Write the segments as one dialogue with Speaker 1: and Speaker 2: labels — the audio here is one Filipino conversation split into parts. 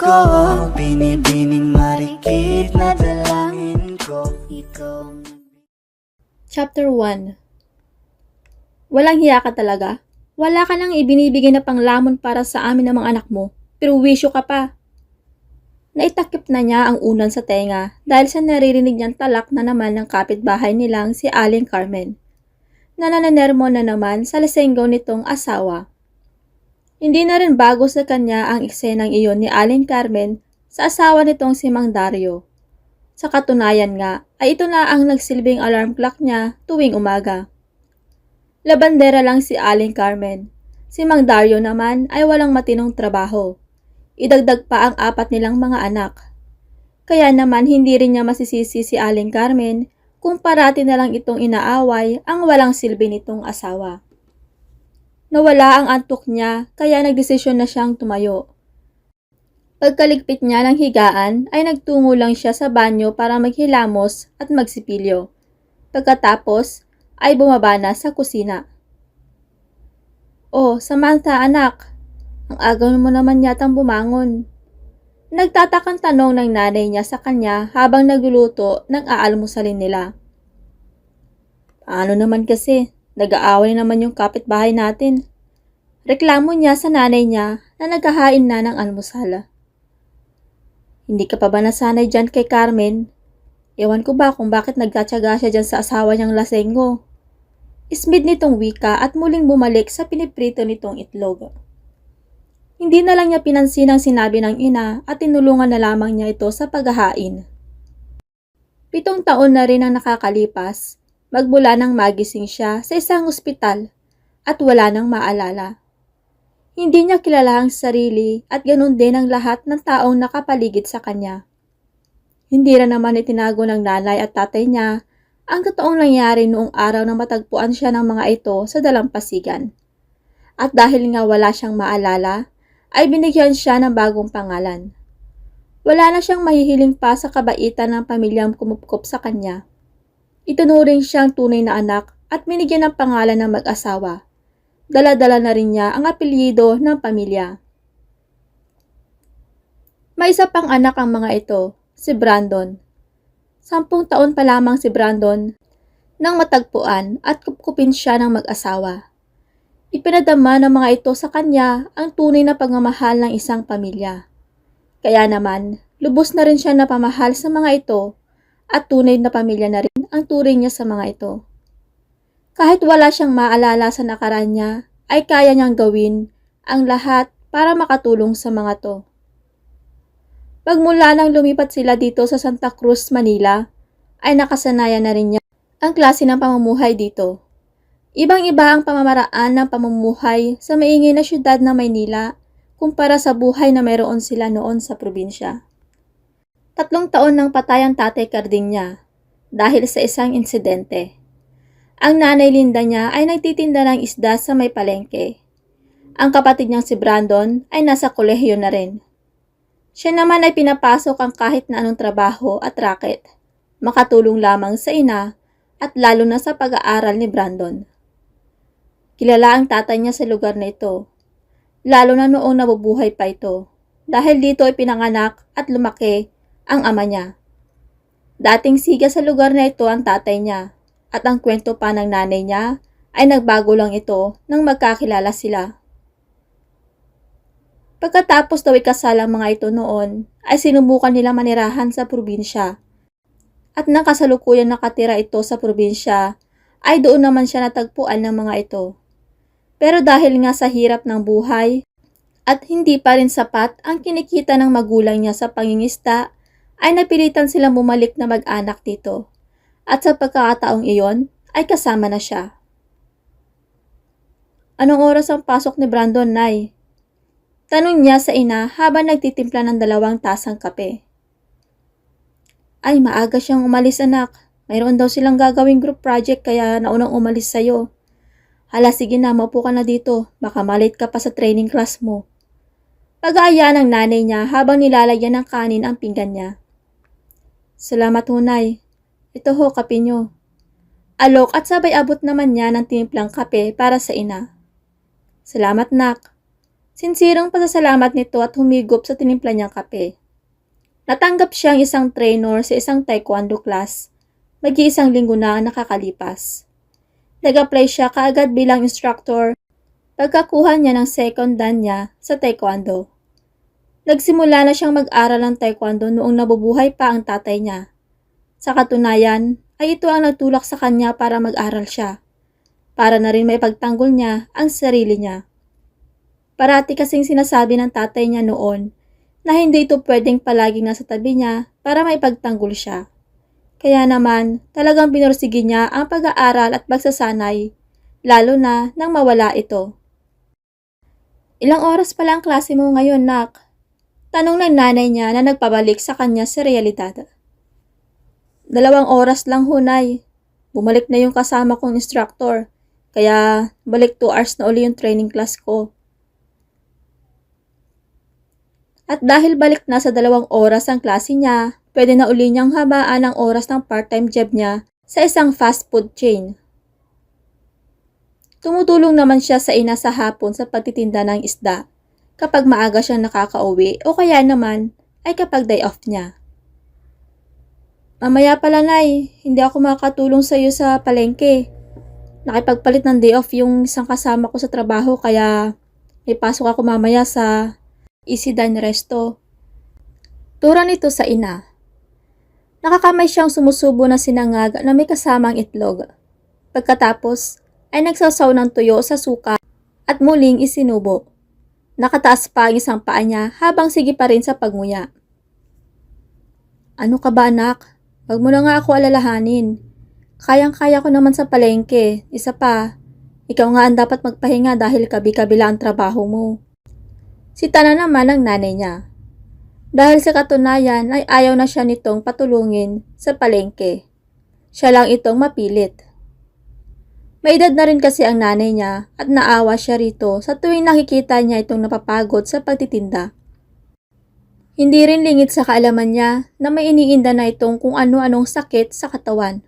Speaker 1: ko ang binibining marikit na dalangin ko.
Speaker 2: Chapter 1. Walang hiya ka talaga. Wala ka nang ibinibigay na panglamon para sa amin ng mga anak mo, pero wisyo ka pa. Naitakip na niya ang unan sa tenga dahil sa naririnig niyang talak na naman ng kapitbahay nilang si Aling Carmen. Nanananermo na naman sa lasenggo nitong asawa. Hindi na rin bago sa kanya ang eksenang iyon ni Aling Carmen sa asawa nitong si Mang Dario. Sa katunayan nga ay ito na ang nagsilbing alarm clock niya tuwing umaga. Labandera lang si Aling Carmen. Si Mang Dario naman ay walang matinong trabaho. Idagdag pa ang 4 nilang mga anak. Kaya naman hindi rin niya masisisi si Aling Carmen kung parati na lang itong inaaway ang walang silbi nitong asawa. Nawala ang antok niya kaya nagdesisyon na siyang tumayo. Pagkaligpit niya ng higaan ay nagtungo lang siya sa banyo para maghilamos at magsipilyo. Pagkatapos ay bumaba na sa kusina. "Oh, Samantha anak, ang aga mo naman yatang bumangon." Nagtatakang tanong ng nanay niya sa kanya habang nagluluto ng aalmusalin nila. "Paano naman kasi? Nag-aaway naman yung kapitbahay natin." Reklamo niya sa nanay niya na naghahain na ng almusal. "Hindi ka pa ba nasanay dyan kay Carmen? Ewan ko ba kung bakit nagtatyaga siya dyan sa asawa niyang lasenggo." Ismid nitong wika at muling bumalik sa piniprito nitong itlog. Hindi na lang niya pinansin ang sinabi ng ina at tinulungan na lamang niya ito sa paghahain. 7 taon na rin ang nakakalipas, magmula nang magising siya sa isang ospital at wala nang maalala. Hindi niya kilala ang sarili at ganun din ang lahat ng taong nakapaligid sa kanya. Hindi rin naman itinago ng nanay at tatay niya ang totoong nangyari noong araw na matagpuan siya ng mga ito sa dalampasigan. At dahil nga wala siyang maalala, ay binigyan siya ng bagong pangalan. Wala na siyang mahihiling pa sa kabaitan ng pamilyang kumupkop sa kanya. Itunuring siyang tunay na anak at binigyan ng pangalan ng mag-asawa. Dala-dala na rin niya ang apelyido ng pamilya. May isa pang anak ang mga ito, si Brandon. 10 taon pa lamang si Brandon nang matagpuan at kupkupin siya ng mag-asawa. Ipinadama ng mga ito sa kanya ang tunay na pagmamahal ng isang pamilya. Kaya naman, lubos na rin siya napamahal sa mga ito at tunay na pamilya na rin ang turing niya sa mga ito. Kahit wala siyang maalala sa nakaraan niya, ay kaya niyang gawin ang lahat para makatulong sa mga to. Pagmula nang lumipat sila dito sa Santa Cruz, Manila, ay nakasanayan na rin niya ang klase ng pamumuhay dito. Ibang-iba ang pamamaraan ng pamumuhay sa maingay na syudad ng Maynila kumpara sa buhay na mayroon sila noon sa probinsya. 3 taon nang patay ang tatay Carding niya dahil sa isang insidente. Ang nanay Linda niya ay nagtitinda ng isda sa may palengke. Ang kapatid niyang si Brandon ay nasa kolehiyo na rin. Siya naman ay pinapasok ang kahit na anong trabaho at racket, makatulong lamang sa ina at lalo na sa pag-aaral ni Brandon. Kilala ang tatay niya sa lugar na ito, lalo na noong nabubuhay pa ito, dahil dito ay pinanganak at lumaki ang ama niya. Dating siga sa lugar na ito ang tatay niya, at ang kwento pa ng nanay niya ay nagbago lang ito nang magkakilala sila. Pagkatapos daw ikasal ang mga ito noon, ay sinubukan nila manirahan sa probinsya. At nang kasalukuyan nakatira ito sa probinsya, ay doon naman siya natagpuan ng mga ito. Pero dahil nga sa hirap ng buhay, at hindi pa rin sapat ang kinikita ng magulang niya sa pangingista, ay napilitan silang bumalik na mag-anak dito. At sa pagkakataong iyon, ay kasama na siya. "Anong oras ang pasok ni Brandon, Nay?" Tanong niya sa ina habang nagtitimpla ng 2 tasang kape. "Ay, maaga siyang umalis anak. Mayroon daw silang gagawing group project kaya naunang umalis sa'yo." "Hala, sige na, maupo ka na dito. Baka malate ka pa sa training class mo." Pag-aaya ng nanay niya habang nilalagyan ng kanin ang pinggan niya. "Salamat ho, Nay. Ito ho, kape niyo." Alok at sabay abot naman niya ng tinimplang kape para sa ina. "Salamat, nak." Sinsirang pasasalamat nito at humigop sa tinimpla niyang kape. Natanggap siyang isang trainer sa isang taekwondo class. Mag-iisang linggo na ang nakakalipas. Nag-apply siya kaagad bilang instructor pagkakuha niya ng second dan niya sa taekwondo. Nagsimula na siyang mag-aral ng taekwondo noong nabubuhay pa ang tatay niya. Sa katunayan, ay ito ang nagtulak sa kanya para mag-aral siya, para na rin maipagtanggol niya ang sarili niya. Parati kasing sinasabi ng tatay niya noon na hindi ito pwedeng palaging nasa tabi niya para maipagtanggol siya. Kaya naman, talagang binursige niya ang pag-aaral at pagsasanay, lalo na nang mawala ito. Ilang oras pala ang klase mo ngayon, nak? Tanong ng nanay niya na nagpabalik sa kanya sa realidad. 2 oras lang, Hunay. Bumalik na yung kasama kong instructor, kaya balik 2 hours na uli yung training class ko. At dahil balik na sa 2 oras ang klase niya, pwede na uli niyang habaan ang oras ng part-time job niya sa isang fast food chain. Tumutulong naman siya sa ina sa hapon sa pagtitinda ng isda, kapag maaga siyang nakakauwi o kaya naman ay kapag day off niya. Mamaya pala, Nay, hindi ako makakatulong sa iyo sa palengke. Nakipagpalit ng day off yung isang kasama ko sa trabaho kaya may pasok ako mamaya sa Isidan Resto. Tura nito sa ina. Nakakamay siyang sumusubo na sinangag na may kasamang itlog. Pagkatapos ay nagsasaw ng tuyo sa suka at muling isinubo. Nakataas pa ang isang paa niya habang sige pa rin sa pagnguya. Ano ka ba, anak? Wag mo na nga ako alalahanin. Kayang-kaya ko naman sa palengke. Isa pa, ikaw nga ang dapat magpahinga dahil kabi-kabila ang trabaho mo. Sita na naman ang nanay niya. Dahil sa katunayan ay ayaw na siya nitong patulungin sa palengke. Siya lang itong mapilit. May edad na rin kasi ang nanay niya at naawa siya rito sa tuwing nakikita niya itong napapagod sa pagtitinda. Hindi rin lingid sa kaalaman niya na may iniinda na itong kung ano-anong sakit sa katawan.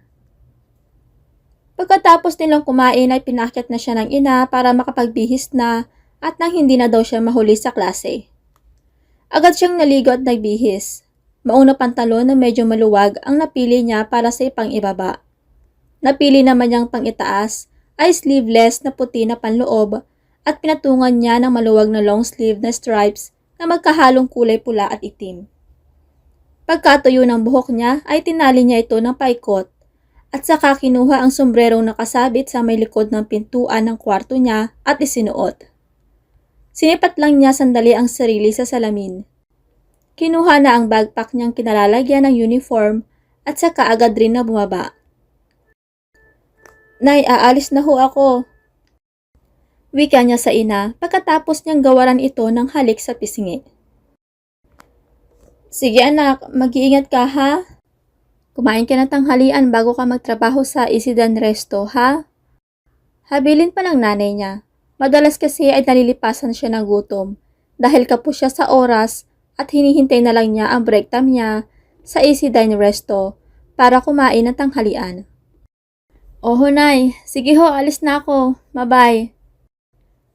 Speaker 2: Pagkatapos nilang kumain ay pinakyat na siya ng ina para makapagbihis na at nang hindi na daw siya mahuli sa klase. Agad siyang naligo at nagbihis. Maong na pantalon na medyo maluwag ang napili niya para sa ipang ibaba. Napili naman niyang pang itaas ay sleeveless na puti na panloob at pinatungan niya ng maluwag na long sleeve na stripes na magkahalong kulay pula at itim. Pagkatuyo ng buhok niya ay tinali niya ito ng paikot at saka kinuha ang sombrerong nakasabit sa may likod ng pintuan ng kwarto niya at isinuot. Sinipat lang niya sandali ang sarili sa salamin. Kinuha na ang backpack niyang kinalalagyan ng uniform at saka agad rin na bumaba. Nay, aalis na ho ako. Wika niya sa ina pagkatapos niyang gawaran ito ng halik sa pisngi. Sige anak, mag-iingat ka ha? Kumain ka ng tanghalian bago ka magtrabaho sa Isidan Resto ha? Habilin pa ng nanay niya. Madalas kasi ay nalilipasan siya ng gutom dahil kapos siya sa oras at hinihintay na lang niya ang break time niya sa Isidan Resto para kumain ng tanghalian. Oh, Nay, sige ho, alis na ako. Bye-bye.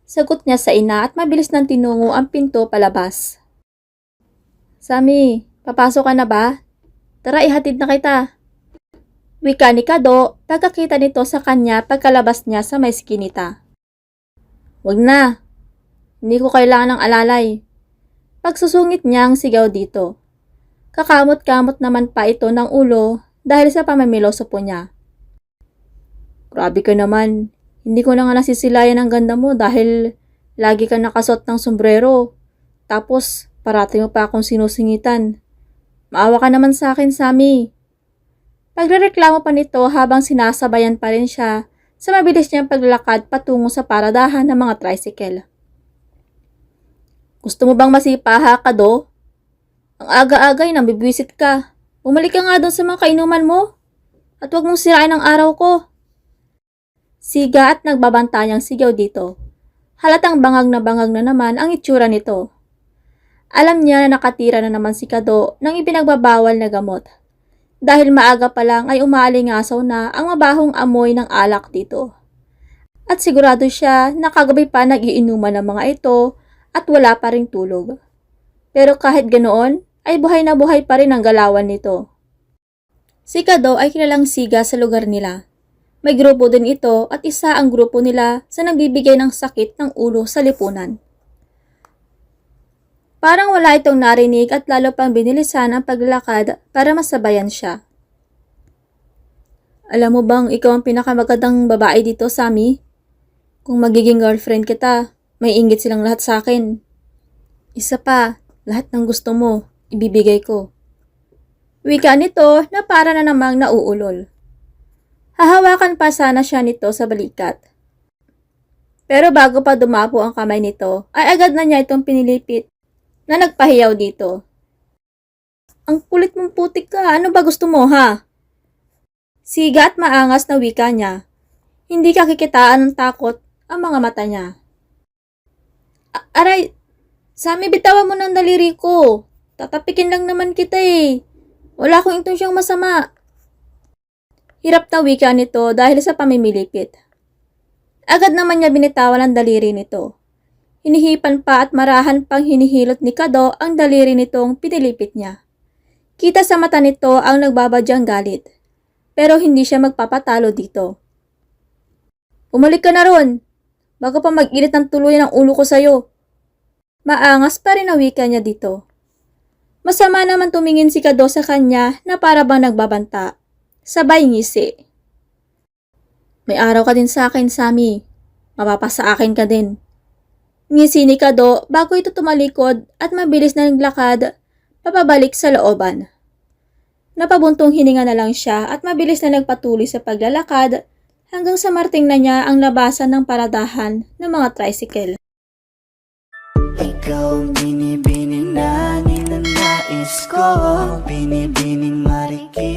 Speaker 2: Sagot niya sa ina at mabilis nang tinungo ang pinto palabas. Sammy, papasok ka na ba? Tara, ihatid na kita. Wika ni Kado, pagkakita nito sa kanya pagkalabas niya sa may skinita. Wag na. Hindi ko kailangan ng alalay. Pagsusungit niya ang sigaw dito. Kakamot-kamot naman pa ito ng ulo dahil sa pamamiloso po niya. Grabe ka naman. Hindi ko na nga nasisilayan ang ganda mo dahil lagi ka nakasuot ng sombrero. Tapos, parati mo pa akong sinusingitan. Maawa ka naman sa akin, Sammy. Pagrereklamo pa nito habang sinasabayan pa rin siya sa mabilis niyang paglalakad patungo sa paradahan ng mga tricycle. Gusto mo bang masipa ha, Kado? Ang aga-agay nang bibwisit ka. Bumalik ka nga doon sa mga kainuman mo. At huwag mong sirain ang araw ko. Siga at nagbabantayang sigaw dito. Halatang bangag na naman ang itsura nito. Alam niya na nakatira na naman si Kado ng ipinagbabawal na gamot. Dahil maaga pa lang ay umaalingasaw na ang mabahong amoy ng alak dito. At sigurado siya na kagabi pa nag-iinuman ng mga ito at wala pa ring tulog. Pero kahit ganoon, ay buhay na buhay pa rin ang galawan nito. Si Kado ay kilalang siga sa lugar nila. May grupo din ito at isa ang grupo nila sa nagbibigay ng sakit ng ulo sa lipunan. Parang wala itong narinig at lalo pang binilisan ang paglalakad para masabayan siya. Alam mo bang ikaw ang pinakamagandang babae dito, Sammy? Kung magiging girlfriend kita, may inggit silang lahat sa akin. Isa pa, lahat ng gusto mo, ibibigay ko. Wika nito na para na namang nauulol. Hahawakan pa sana siya nito sa balikat. Pero bago pa dumapo ang kamay nito, ay agad na niya itong pinilipit na nagpahiyaw dito. Ang kulit mong putik ka, ano ba gusto mo ha? Siga at maangas na wika niya. Hindi ka kikitaan ng takot ang mga mata niya. Aray, Sammy, bitawan mo ng daliri ko. Tatapikin lang naman kita eh. Wala akong intensyong masama. Hirap na wika nito dahil sa pamimilipit. Agad naman niya binitawan ang daliri nito. Hinihipan pa at marahan pang hinihilot ni Kado ang daliri nitong pinilipit niya. Kita sa mata nito ang nagbabadyang galit. Pero hindi siya magpapatalo dito. Umalik ka na ron. Bago pa mag-init ng tuluyan ang ulo ko sa'yo. Maangas pa rin ang wika niya dito. Masama naman tumingin si Kado sa kanya na para bang nagbabanta. Sabay ngisi. May araw ka din sa akin, Sammy. Mapapasa akin ka din. Ngisi ni Kado bago ito tumalikod at mabilis na naglakad papabalik sa looban. Napabuntong hininga na lang siya at mabilis na nagpatuloy sa paglalakad hanggang sa marting na niya ang labasan ng paradahan ng mga tricycle.
Speaker 1: Ikaw ang binibining na ninanais ko, binibining marikit